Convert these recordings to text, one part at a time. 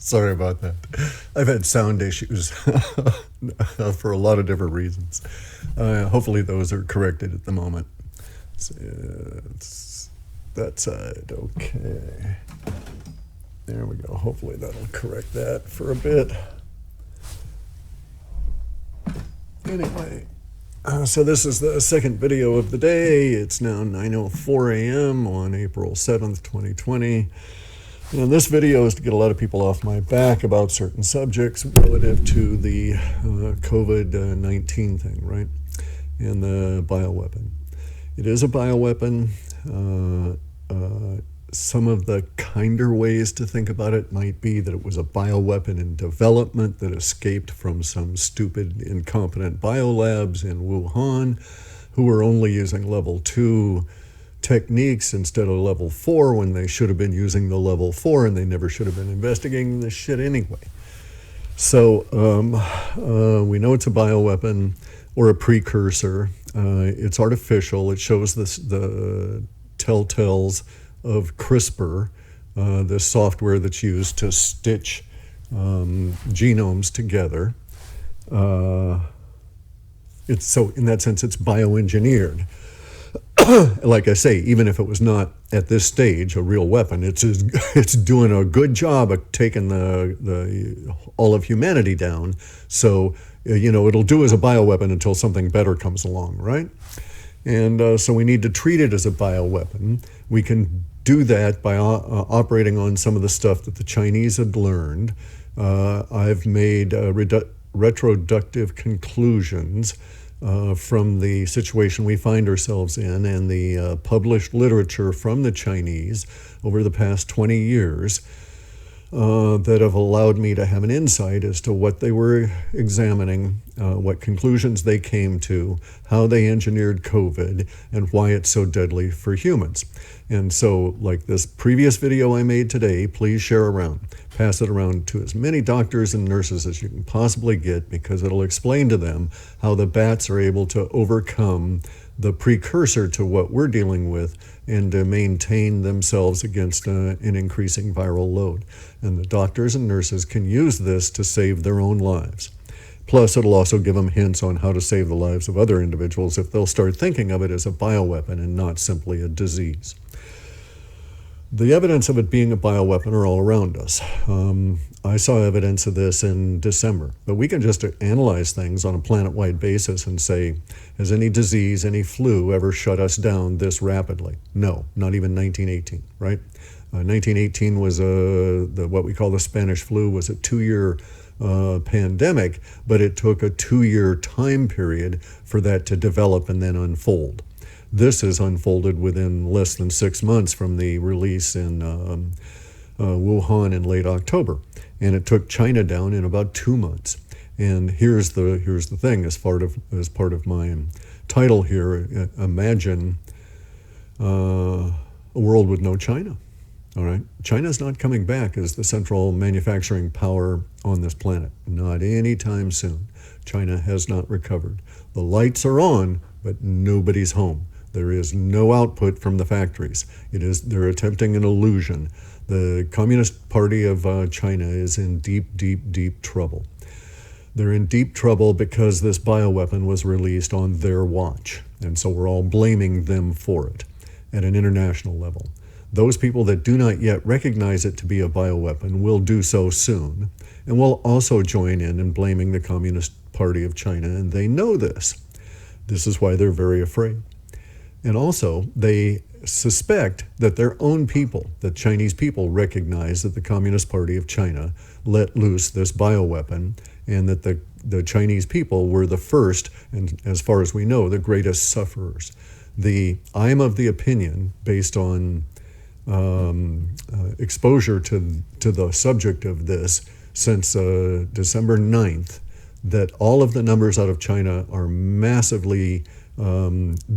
Sorry about that. I've had sound issues for a lot of different reasons. Hopefully those are corrected at the moment. So, it's that side. Okay. There we go. Hopefully that'll correct that for a bit. Anyway, so this is the second video of the day. It's now 9:04 a.m. on April 7th, 2020. And this video is to get a lot of people off my back about certain subjects relative to the COVID-19 thing, right? And the bioweapon. It is a bioweapon. Some of the kinder ways to think about it might be that it was a bioweapon in development that escaped from some stupid, incompetent biolabs in Wuhan who were only using level 2 techniques instead of level 4 when they should have been using the level 4, and they never should have been investigating this shit anyway. So we know it's a bioweapon or a precursor. It's artificial. It shows the telltales of CRISPR, this software that's used to stitch genomes together. So in that sense, it's bioengineered. Like I say, even if it was not at this stage a real weapon, it's doing a good job of taking all of humanity down. So it'll do as a bioweapon until something better comes along, right? And so we need to treat it as a bioweapon. We can do that by operating on some of the stuff that the Chinese had learned. I've made retroductive conclusions from the situation we find ourselves in and the published literature from the Chinese over the past 20 years that have allowed me to have an insight as to what they were examining, what conclusions they came to, how they engineered COVID, and why it's so deadly for humans. And so, like this previous video I made today, please share around. Pass it around to as many doctors and nurses as you can possibly get, because it'll explain to them how the bats are able to overcome the precursor to what we're dealing with and to maintain themselves against an increasing viral load. And the doctors and nurses can use this to save their own lives. Plus, it'll also give them hints on how to save the lives of other individuals if they'll start thinking of it as a bioweapon and not simply a disease. The evidence of it being a bioweapon are all around us. I saw evidence of this in December, but we can just analyze things on a planet-wide basis and say, has any disease, any flu ever shut us down this rapidly? No, not even 1918, right? 1918 was what we call the Spanish flu, was a 2-year pandemic, but it took a 2-year time period for that to develop and then unfold. This is unfolded within less than 6 months from the release in Wuhan in late October, and it took China down in about 2 months. And here's the thing, as part of my title here: imagine a world with no China. All right, China's not coming back as the central manufacturing power on this planet, not anytime soon. China has not recovered. The lights are on, but nobody's home. There is no output from the factories. They're attempting an illusion. The Communist Party of China is in deep, deep, deep trouble. They're in deep trouble because this bioweapon was released on their watch. And so we're all blaming them for it at an international level. Those people that do not yet recognize it to be a bioweapon will do so soon, and will also join in blaming the Communist Party of China, and they know this. This is why they're very afraid. And also, they suspect that their own people, the Chinese people, recognize that the Communist Party of China let loose this bioweapon, and that the Chinese people were the first, and as far as we know, the greatest sufferers. I'm of the opinion, based on exposure to the subject of this since December 9th, that all of the numbers out of China are massively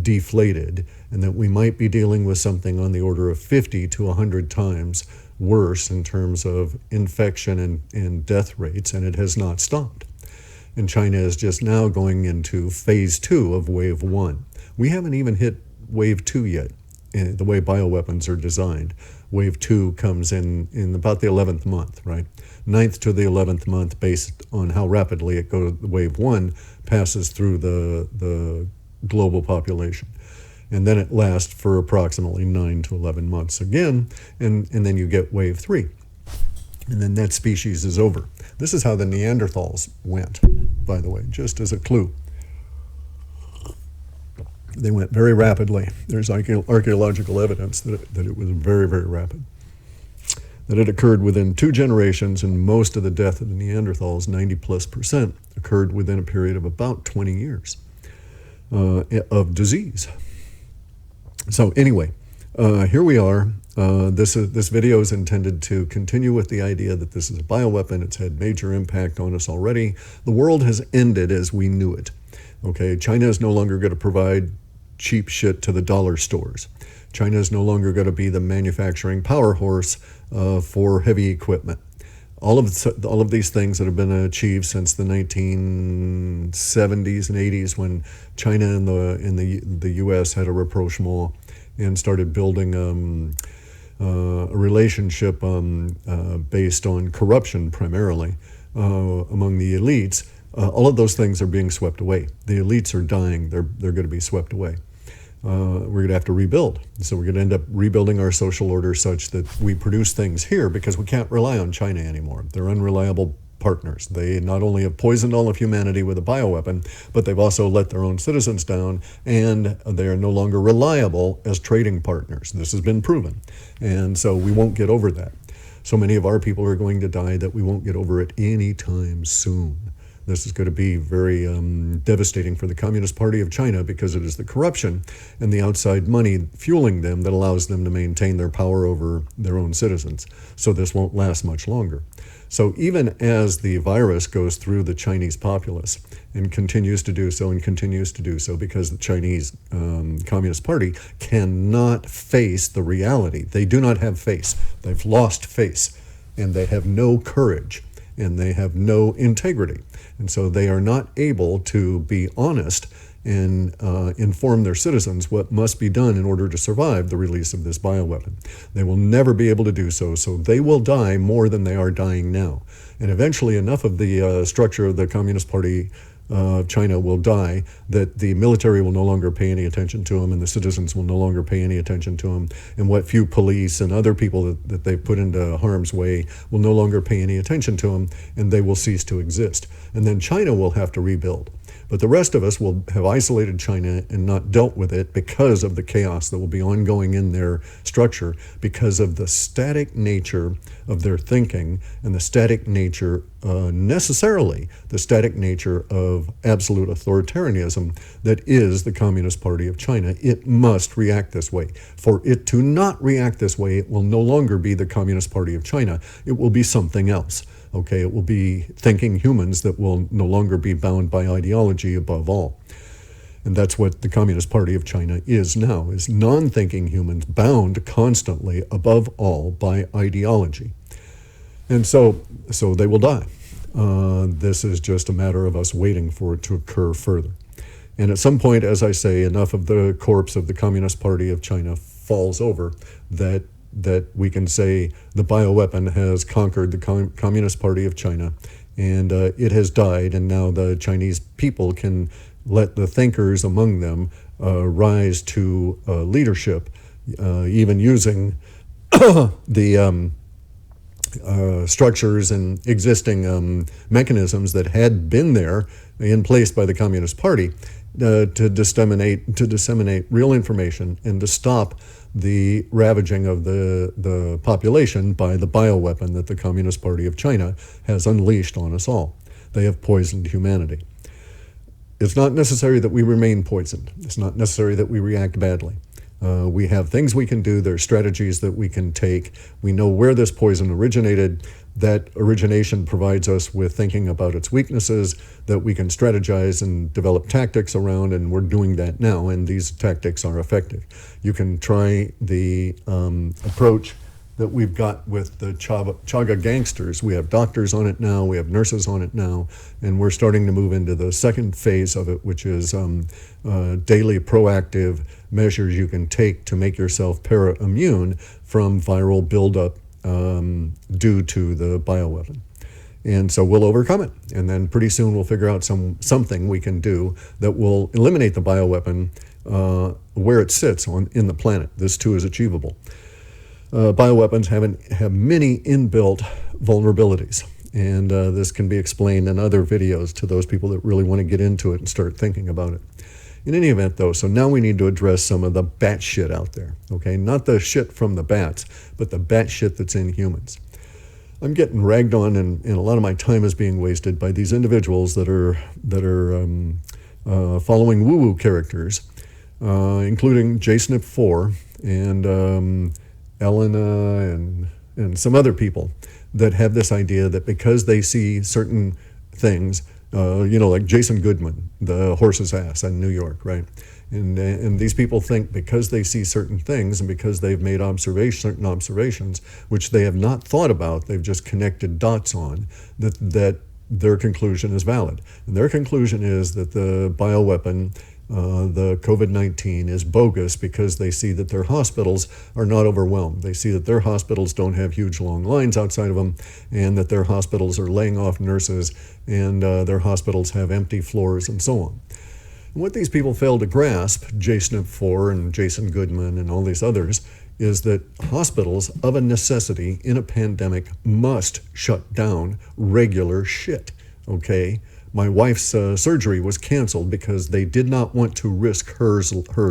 deflated, and that we might be dealing with something on the order of 50 to 100 times worse in terms of infection and death rates, and it has not stopped. And China is just now going into phase 2 of wave 1. We haven't even hit wave 2 yet, the way bioweapons are designed. Wave 2 comes in about the 11th month, right? 9th to the 11th month, based on how rapidly it goes. Wave 1 passes through the global population. And then it lasts for approximately 9 to 11 months again, and then you get wave 3. And then that species is over. This is how the Neanderthals went, by the way, just as a clue. They went very rapidly. There's archaeological evidence that it was very, very rapid. That it occurred within 2 generations, and most of the death of the Neanderthals, 90+%, occurred within a period of about 20 years of disease. So anyway, here we are. This video is intended to continue with the idea that this is a bioweapon. It's had major impact on us already. The world has ended as we knew it. Okay, China is no longer going to provide cheap shit to the dollar stores. China is no longer going to be the manufacturing power horse for heavy equipment. All of these things that have been achieved since the 1970s and 80s, when China and the U.S. had a rapprochement and started building a relationship based on corruption primarily among the elites. All of those things are being swept away. The elites are dying. They're going to be swept away. We're going to have to rebuild. So we're going to end up rebuilding our social order such that we produce things here, because we can't rely on China anymore. They're unreliable partners. They not only have poisoned all of humanity with a bioweapon, but they've also let their own citizens down, and they are no longer reliable as trading partners. This has been proven. And so we won't get over that. So many of our people are going to die that we won't get over it anytime soon. This is going to be very devastating for the Communist Party of China, because it is the corruption and the outside money fueling them that allows them to maintain their power over their own citizens. So this won't last much longer. So even as the virus goes through the Chinese populace and continues to do so, because the Chinese Communist Party cannot face the reality. They do not have face. They've lost face, and they have no courage, and they have no integrity. And so they are not able to be honest and inform their citizens what must be done in order to survive the release of this bioweapon. They will never be able to do so, so they will die more than they are dying now. And eventually enough of the structure of the Communist Party of China will die that the military will no longer pay any attention to them, and the citizens will no longer pay any attention to them, and what few police and other people that they put into harm's way will no longer pay any attention to them, and they will cease to exist. And then China will have to rebuild. But the rest of us will have isolated China and not dealt with it because of the chaos that will be ongoing in their structure, because of the static nature of their thinking and the static nature, necessarily the static nature of absolute authoritarianism that is the Communist Party of China. It must react this way. For it to not react this way, it will no longer be the Communist Party of China. It will be something else. Okay, it will be thinking humans that will no longer be bound by ideology above all. And that's what the Communist Party of China is now, is non-thinking humans bound constantly above all by ideology. And so they will die. This is just a matter of us waiting for it to occur further. And at some point, as I say, enough of the corpse of the Communist Party of China falls over that we can say the bioweapon has conquered the Communist Party of China, and it has died, and now the Chinese people can let the thinkers among them rise to leadership, even using the structures and existing mechanisms that had been there in place by the Communist Party to disseminate real information and to stop the ravaging of the population by the bioweapon that the Communist Party of China has unleashed on us all. They have poisoned humanity. It's not necessary that we remain poisoned. It's not necessary that we react badly. We have things we can do. There are strategies that we can take. We know where this poison originated. That origination provides us with thinking about its weaknesses that we can strategize and develop tactics around, and we're doing that now, and these tactics are effective. You can try the approach that we've got with the Chaga gangsters. We have doctors on it now, we have nurses on it now, and we're starting to move into the second phase of it, which is daily proactive measures you can take to make yourself para-immune from viral buildup due to the bioweapon. And so we'll overcome it. And then pretty soon we'll figure out something we can do that will eliminate the bioweapon where it sits in the planet. This too is achievable. Bioweapons have many inbuilt vulnerabilities. And this can be explained in other videos to those people that really want to get into it and start thinking about it. In any event, though, so now we need to address some of the bat shit out there, okay? Not the shit from the bats, but the bat shit that's in humans. I'm getting ragged on, and a lot of my time is being wasted by these individuals that are following woo-woo characters, including JSNP4 and Elena and some other people that have this idea that because they see certain things, like Jason Goodman, the horse's ass in New York, right? And these people think because they see certain things and because they've made certain observations, which they have not thought about, they've just connected dots on, that their conclusion is valid. And their conclusion is that the bioweapon, the COVID-19, is bogus because they see that their hospitals are not overwhelmed. They see that their hospitals don't have huge long lines outside of them, and that their hospitals are laying off nurses, and their hospitals have empty floors and so on. And what these people fail to grasp, JSNP4 and Jason Goodman and all these others, is that hospitals, of a necessity in a pandemic, must shut down regular shit, okay? My wife's surgery was canceled because they did not want to risk her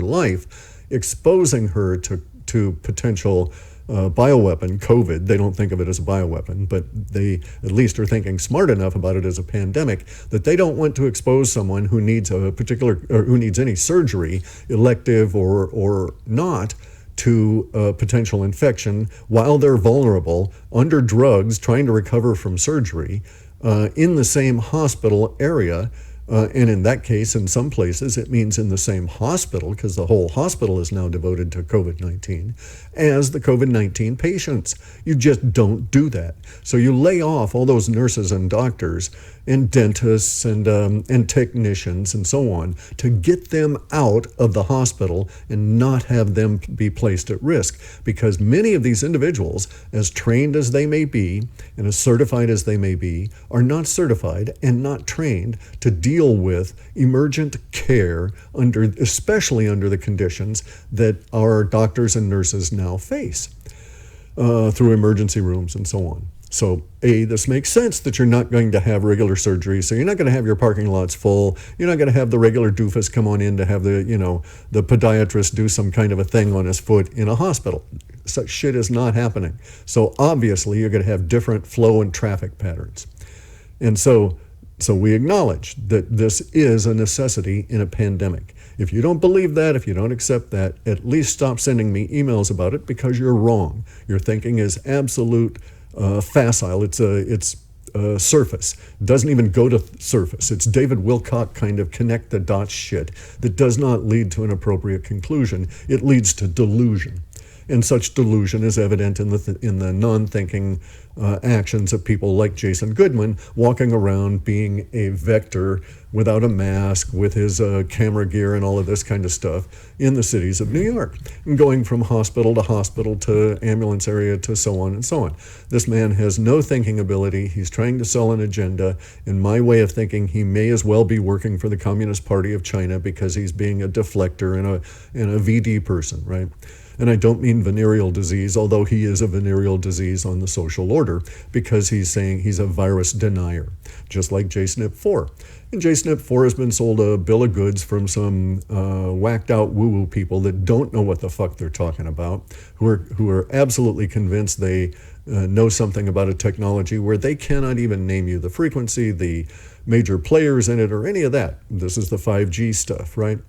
life exposing her to potential bioweapon, COVID. They don't think of it as a bioweapon, but they at least are thinking smart enough about it as a pandemic that they don't want to expose someone who needs who needs any surgery, elective or not, to potential infection while they're vulnerable, under drugs, trying to recover from surgery, in the same hospital area. And in that case, in some places, it means in the same hospital, because the whole hospital is now devoted to COVID-19, as the COVID-19 patients. You just don't do that. So you lay off all those nurses and doctors and dentists and technicians and so on to get them out of the hospital and not have them be placed at risk. Because many of these individuals, as trained as they may be and as certified as they may be, are not certified and not trained to deal with emergent care, especially under the conditions that our doctors and nurses now face through emergency rooms and so on. So this makes sense that you're not going to have regular surgery. So you're not going to have your parking lots full. You're not going to have the regular doofus come on in to have the podiatrist do some kind of a thing on his foot in a hospital. Such shit is not happening. So obviously you're going to have different flow and traffic patterns. And so we acknowledge that this is a necessity in a pandemic. If you don't believe that, if you don't accept that, at least stop sending me emails about it, because you're wrong. Your thinking is absolute facile. It's surface. It doesn't even go to surface. It's David Wilcock kind of connect the dots shit that does not lead to an appropriate conclusion. It leads to delusion. And such delusion is evident in the non-thinking actions of people like Jason Goodman, walking around being a vector without a mask, with his camera gear and all of this kind of stuff in the cities of New York, and going from hospital to ambulance area to so on and so on. This man has no thinking ability. He's trying to sell an agenda. In my way of thinking, he may as well be working for the Communist Party of China, because he's being a deflector and a VD person, right? And I don't mean venereal disease, although he is a venereal disease on the social order, because he's saying he's a virus denier, just like JSNP4. And JSNP4 has been sold a bill of goods from some whacked out woo-woo people that don't know what the fuck they're talking about, who are absolutely convinced they know something about a technology where they cannot even name you the frequency, the major players in it, or any of that. This is the 5G stuff, right?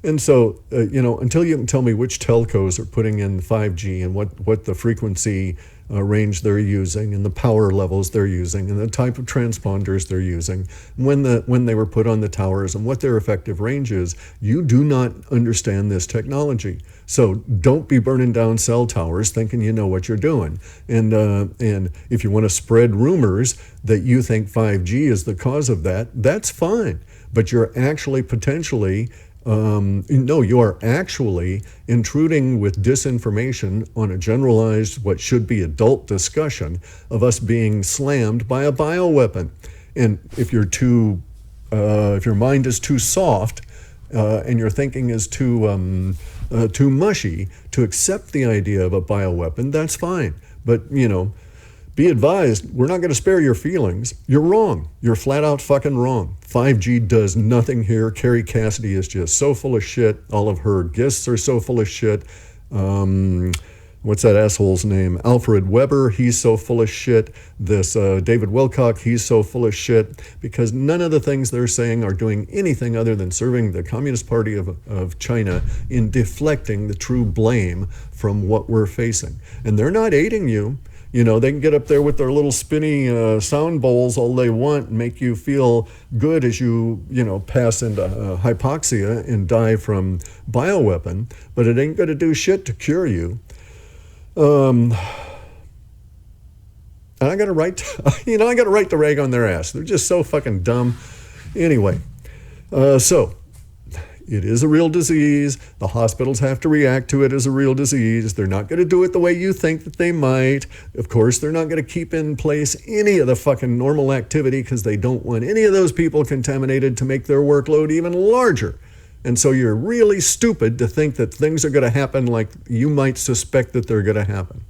And so, until you can tell me which telcos are putting in 5G and what the frequency range they're using and the power levels they're using and the type of transponders they're using, when they were put on the towers and what their effective range is. You do not understand this technology. So don't be burning down cell towers thinking you know what you're doing. And if you want to spread rumors that you think 5G is the cause of that, that's fine. But you're actually potentially you are actually intruding with disinformation on a generalized, what should be adult discussion of us being slammed by a bioweapon. And if your mind is too soft and your thinking is too mushy to accept the idea of a bioweapon, that's fine. But be advised, we're not going to spare your feelings. You're wrong. You're flat out fucking wrong. 5G does nothing here. Carrie Cassidy is just so full of shit. All of her guests are so full of shit. What's that asshole's name? Alfred Weber, he's so full of shit. This David Wilcock, he's so full of shit, because none of the things they're saying are doing anything other than serving the Communist Party of China in deflecting the true blame from what we're facing. And they're not aiding you. They can get up there with their little spinny sound bowls all they want and make you feel good as you pass into hypoxia and die from bioweapon, but it ain't going to do shit to cure you. And I got to write, I got to write the rag on their ass. They're just so fucking dumb. Anyway, so it is a real disease. The hospitals have to react to it as a real disease. They're not going to do it the way you think that they might. Of course, they're not going to keep in place any of the fucking normal activity because they don't want any of those people contaminated to make their workload even larger. And so you're really stupid to think that things are going to happen like you might suspect that they're going to happen.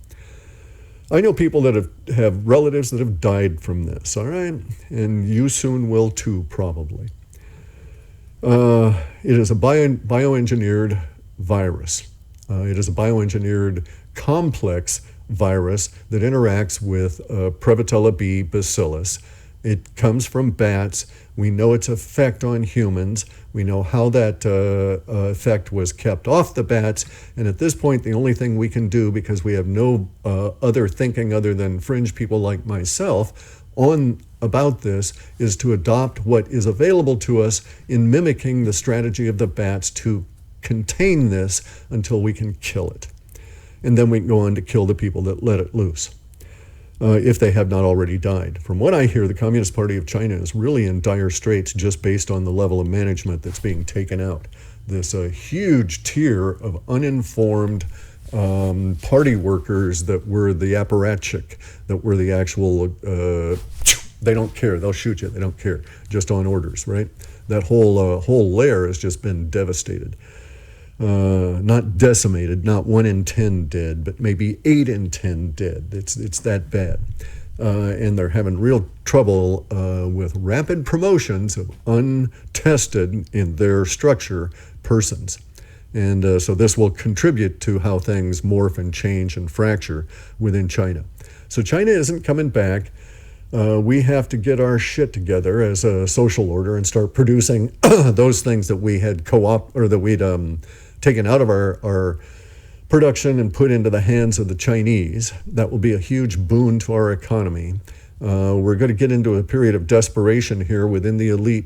I know people that have relatives that have died from this, all right? And you soon will too, probably. It is a bioengineered virus. It is a bioengineered complex virus that interacts with Prevotella B bacillus. It comes from bats. We know its effect on humans. We know how that effect was kept off the bats. And at this point, the only thing we can do, because we have no other thinking other than fringe people like myself about this, is to adopt what is available to us in mimicking the strategy of the bats to contain this until we can kill it. And then we can go on to kill the people that let it loose, if they have not already died. From what I hear, the Communist Party of China is really in dire straits just based on the level of management that's being taken out. This huge tier of uninformed party workers that were the apparatchik, that were the actual, they don't care, they'll shoot you, they don't care, just on orders, right? That whole layer has just been devastated. Not decimated, not 1 in 10 dead, but maybe 8 in 10 dead. It's that bad. And they're having real trouble with rapid promotions of untested in their structure persons. And so this will contribute to how things morph and change and fracture within China. So China isn't coming back. We have to get our shit together as a social order and start producing those things that we had that we'd taken out of our production and put into the hands of the Chinese. That will be a huge boon to our economy. We're going to get into a period of desperation here within the elite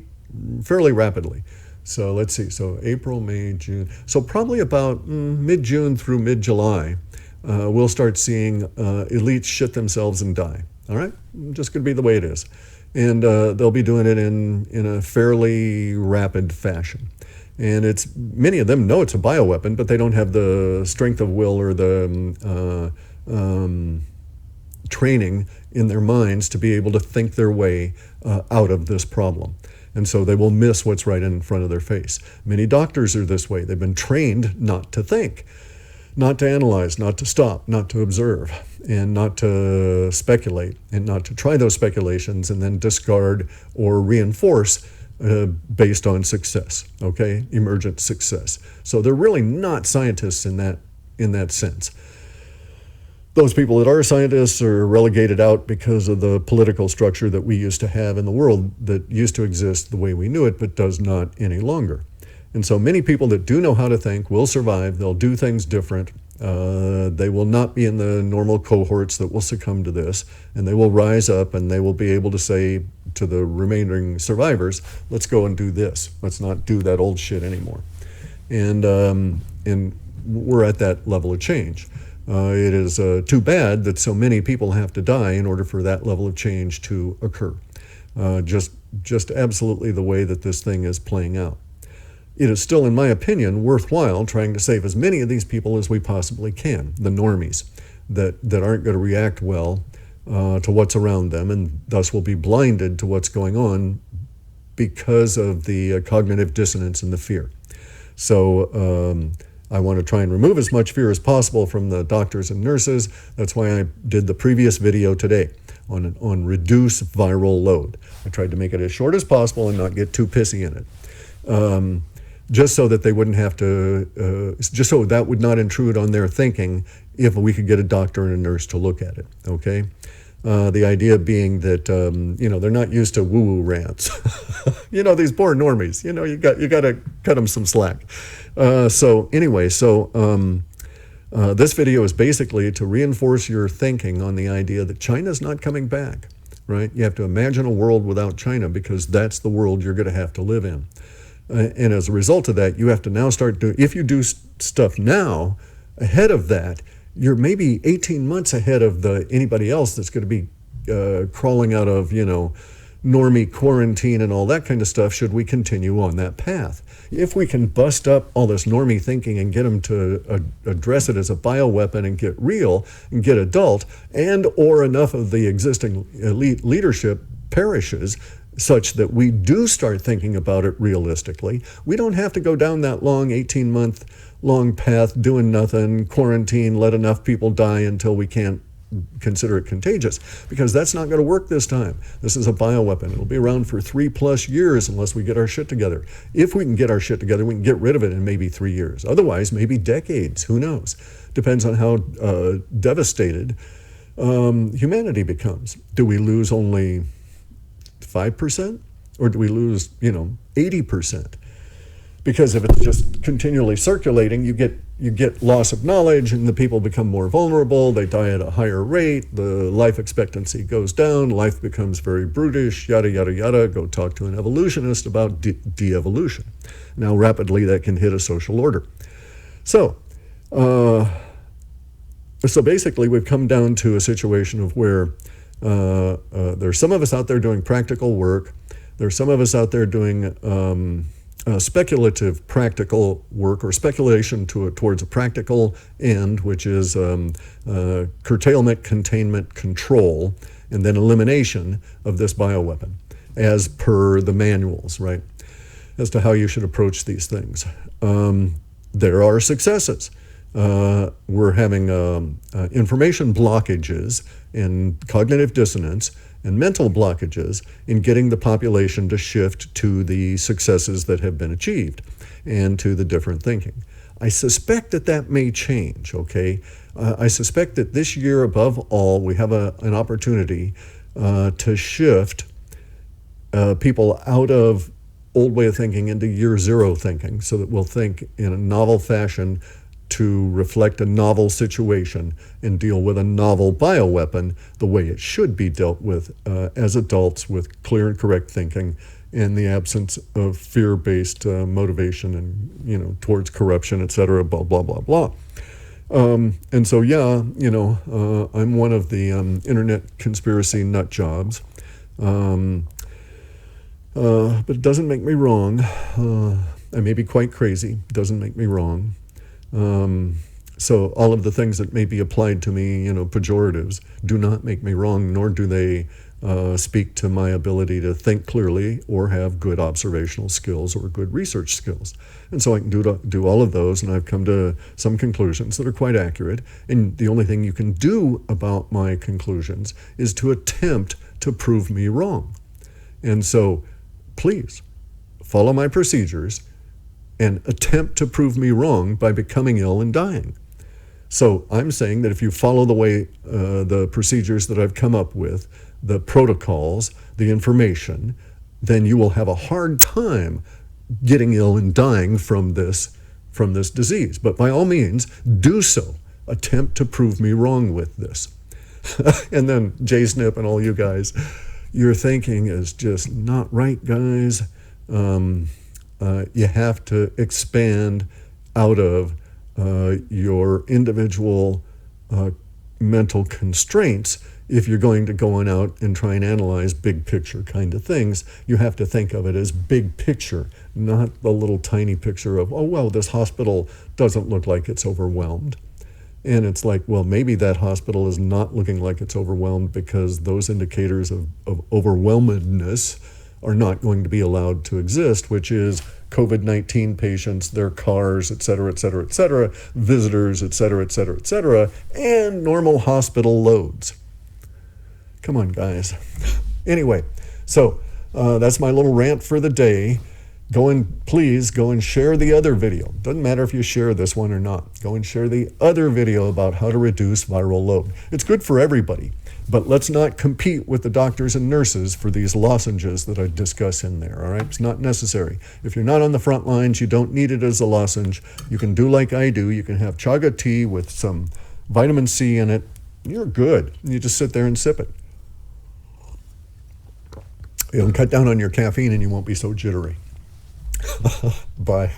fairly rapidly. So let's see, so April, May, June. So probably about mid-June through mid-July, we'll start seeing elites shit themselves and die. All right, just going to be the way it is. And they'll be doing it in a fairly rapid fashion. And many of them know it's a bioweapon, but they don't have the strength of will or the training in their minds to be able to think their way out of this problem. And so they will miss what's right in front of their face. Many doctors are this way. They've been trained not to think, not to analyze, not to stop, not to observe, and not to speculate, and not to try those speculations and then discard or reinforce based on success, okay? Emergent success. So they're really not scientists in that sense. Those people that are scientists are relegated out because of the political structure that we used to have in the world that used to exist the way we knew it, but does not any longer. And so many people that do know how to think will survive. They'll do things different. They will not be in the normal cohorts that will succumb to this, and they will rise up and they will be able to say to the remaining survivors, let's go and do this. Let's not do that old shit anymore. And we're at that level of change. It is too bad that so many people have to die in order for that level of change to occur. Just absolutely the way that this thing is playing out. It is still, in my opinion, worthwhile trying to save as many of these people as we possibly can, the normies, that aren't going to react well to what's around them and thus will be blinded to what's going on because of the cognitive dissonance and the fear. So I want to try and remove as much fear as possible from the doctors and nurses. That's why I did the previous video today on reduce viral load. I tried to make it as short as possible and not get too pissy in it. Just so that they wouldn't have to, just so that would not intrude on their thinking if we could get a doctor and a nurse to look at it, okay? The idea being that, they're not used to woo-woo rants. These poor normies, you got to cut them some slack. This video is basically to reinforce your thinking on the idea that China's not coming back, right? You have to imagine a world without China because that's the world you're going to have to live in. And as a result of that, you have to now start doing, if you do stuff now, ahead of that, you're maybe 18 months ahead of anybody else that's going to be crawling out of, normie quarantine and all that kind of stuff should we continue on that path. If we can bust up all this normie thinking and get them to address it as a bioweapon and get real and get adult, and or enough of the existing elite leadership perishes, such that we do start thinking about it realistically. We don't have to go down that long 18-month long path doing nothing, quarantine, let enough people die until we can't consider it contagious, because that's not going to work this time. This is a bioweapon. It'll be around for 3+ years unless we get our shit together. If we can get our shit together, we can get rid of it in maybe 3 years. Otherwise, maybe decades. Who knows? Depends on how devastated humanity becomes. Do we lose only 5%? Or do we lose, 80%? Because if it's just continually circulating, you get loss of knowledge and the people become more vulnerable, they die at a higher rate, the life expectancy goes down, life becomes very brutish, yada, yada, yada. Go talk to an evolutionist about de-evolution. Now, rapidly that can hit a social order. So basically we've come down to a situation of where there's some of us out there doing practical work. There's some of us out there doing speculative practical work, or speculation towards a practical end, which is curtailment, containment, control, and then elimination of this bioweapon, as per the manuals, right, as to how you should approach these things. There are successes. We're having information blockages and cognitive dissonance and mental blockages in getting the population to shift to the successes that have been achieved and to the different thinking. I suspect that may change, okay? I suspect that this year, above all, we have an opportunity to shift people out of old way of thinking into year zero thinking, so that we'll think in a novel fashion to reflect a novel situation and deal with a novel bioweapon the way it should be dealt with as adults, with clear and correct thinking in the absence of fear-based motivation and, towards corruption, et cetera, blah, blah, blah, blah. And so, I'm one of the internet conspiracy nut jobs. But it doesn't make me wrong. I may be quite crazy. It doesn't make me wrong. So all of the things that may be applied to me, pejoratives, do not make me wrong, nor do they speak to my ability to think clearly or have good observational skills or good research skills. And so I can do all of those, and I've come to some conclusions that are quite accurate. And the only thing you can do about my conclusions is to attempt to prove me wrong. And so please follow my procedures and attempt to prove me wrong by becoming ill and dying. So I'm saying that if you follow the way, the procedures that I've come up with, the protocols, the information, then you will have a hard time getting ill and dying from this disease. But by all means, do so. attempt to prove me wrong with this. And then Snip and all you guys, your thinking is just not right, guys. You have to expand out of your individual mental constraints. If you're going to go on out and try and analyze big picture kind of things, you have to think of it as big picture, not the little tiny picture of, oh, well, this hospital doesn't look like it's overwhelmed. And it's like, well, maybe that hospital is not looking like it's overwhelmed because those indicators of overwhelmedness are not going to be allowed to exist, which is COVID-19 patients, their cars, et cetera, et cetera, et cetera, visitors, et cetera, et cetera, et cetera, and normal hospital loads. Come on, guys. Anyway, so that's my little rant for the day. Please go and share the other video. Doesn't matter if you share this one or not. Go and share the other video about how to reduce viral load. It's good for everybody, but let's not compete with the doctors and nurses for these lozenges that I discuss in there, all right? It's not necessary. If you're not on the front lines, you don't need it as a lozenge. You can do like I do. You can have chaga tea with some vitamin C in it. You're good. You just sit there and sip it. It'll cut down on your caffeine and you won't be so jittery. Bye.